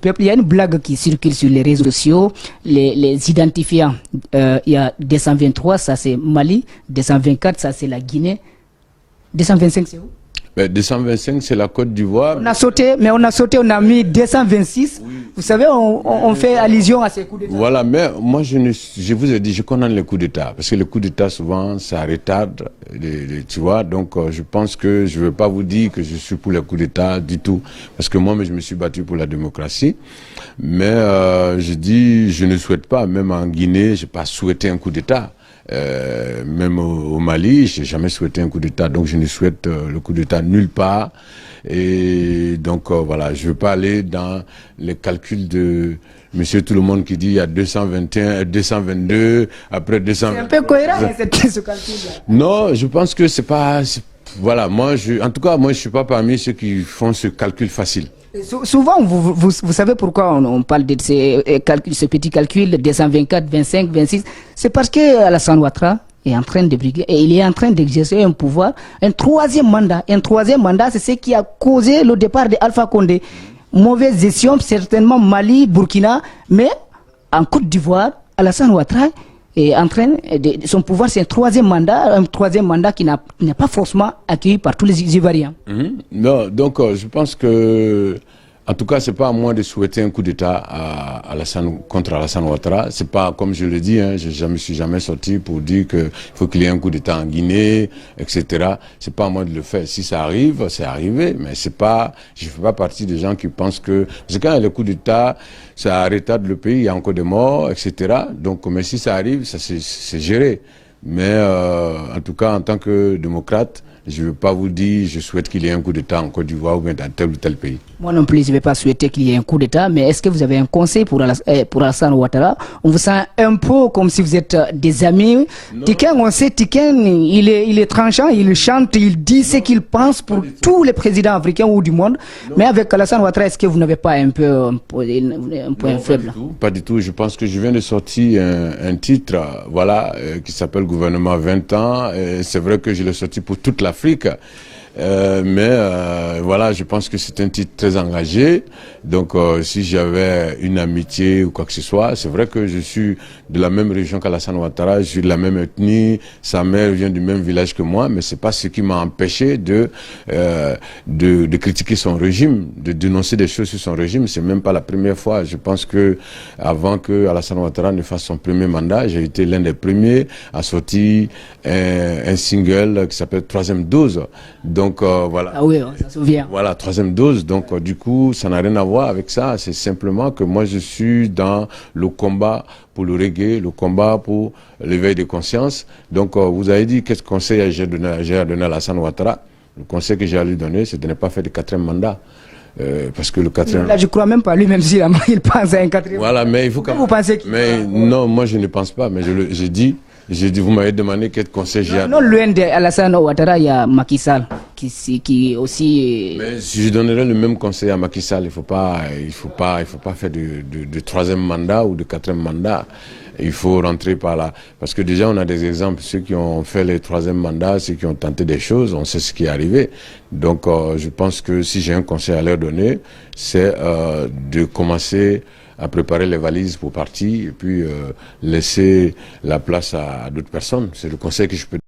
peuple. Il y a une blague qui circule sur les réseaux sociaux, les identifiants. Il y a 223, ça c'est Mali, 224, ça c'est la Guinée, 225 c'est où? 225, c'est la Côte d'Ivoire. On a sauté, on a mis 226. Oui. Vous savez, on fait allusion à ces coups d'État. Voilà, mais moi, je vous ai dit, je condamne les coups d'État. Parce que les coups d'État, souvent, ça retarde, tu vois. Donc, je pense que je ne veux pas vous dire que je suis pour les coups d'État du tout. Parce que moi, je me suis battu pour la démocratie. Mais je dis, je ne souhaite pas, même en Guinée, je n'ai pas souhaité un coup d'État. Même au Mali, j'ai jamais souhaité un coup d'État, donc je ne souhaite le coup d'État nulle part. Et donc voilà, je veux pas aller dans les calculs de Monsieur Tout le Monde qui dit il y a 221, 222, après 200. C'est un peu cohérent ce calcul-là. Non, je pense que c'est pas. Voilà, en tout cas, moi, je suis pas parmi ceux qui font ce calcul facile. Souvent, vous savez pourquoi on parle de ce petit calcul, 224, 25, 26. C'est parce que Alassane Ouattara est en train de briguer et il est en train d'exercer un pouvoir, un troisième mandat. Un troisième mandat, c'est ce qui a causé le départ de Alpha Condé. Mauvaise gestion, certainement Mali, Burkina, mais en Côte d'Ivoire, Alassane Ouattara est en train de son pouvoir, c'est un troisième mandat qui n'est pas forcément accueilli par tous les Ivoiriens. Non, donc je pense que, en tout cas, c'est pas à moi de souhaiter un coup d'État contre Alassane Ouattara. C'est pas, comme je le dis, hein, je me suis jamais sorti pour dire qu'il faut qu'il y ait un coup d'État en Guinée, etc. C'est pas à moi de le faire. Si ça arrive, c'est arrivé, mais c'est pas, je fais pas partie des gens qui pensent que, parce que quand il y a le coup d'État, ça retarde le pays, il y a encore des morts, etc. Donc, mais si ça arrive, ça c'est géré. Mais en tout cas, en tant que démocrate, je ne veux pas vous dire, je souhaite qu'il y ait un coup d'État en Côte d'Ivoire ou bien dans tel ou tel pays. Moi non plus, je ne vais pas souhaiter qu'il y ait un coup d'État, mais est-ce que vous avez un conseil pour Alassane Ouattara? On vous sent un peu comme si vous êtes des amis. Tiken, on sait, Tiken, il est tranchant, il chante, il dit ce qu'il pense pour tous les présidents africains ou du monde. Mais avec Alassane Ouattara, est-ce que vous n'avez pas un point faible? Pas du tout. Je pense que je viens de sortir un titre, voilà, qui s'appelle Gouvernement 20 ans. C'est vrai que je l'ai sorti pour toute l'Afrique. Voilà, je pense que c'est un titre très engagé. Donc, si j'avais une amitié ou quoi que ce soit, c'est vrai que je suis de la même région qu'Alassane Ouattara, je suis de la même ethnie, sa mère vient du même village que moi, mais c'est pas ce qui m'a empêché de critiquer son régime, de dénoncer des choses sur son régime. C'est même pas la première fois. Je pense que avant que Alassane Ouattara ne fasse son premier mandat, j'ai été l'un des premiers à sortir un single qui s'appelle Troisième Dose. Donc voilà. Ah oui, on s'en souvient. Voilà, troisième dose. Donc du coup, ça n'a rien à voir avec ça. C'est simplement que moi, je suis dans le combat pour le reggae, le combat pour l'éveil des consciences. Donc vous avez dit quel conseil j'ai donné à Alassane Ouattara. Le conseil que j'ai à lui donner, c'est de ne pas faire de quatrième mandat. Parce que le quatrième... Là, je crois même pas lui-même si il pense à un quatrième. Voilà, mais il faut quand même... Vous pensez qu'il... Mais non, moi je ne pense pas. Mais j'ai dit, vous m'avez demandé quel conseil j'ai à... Non, loin de Alassane Ouattara, il y a Macky Sall qui aussi... Mais si je donnerais le même conseil à Macky Sall, il faut pas faire de troisième mandat ou de quatrième mandat. Il faut rentrer par là. Parce que déjà, on a des exemples, ceux qui ont fait les troisième mandats, ceux qui ont tenté des choses, on sait ce qui est arrivé. Donc, je pense que si j'ai un conseil à leur donner, c'est de commencer à préparer les valises pour partir et puis laisser la place à d'autres personnes. C'est le conseil que je peux donner.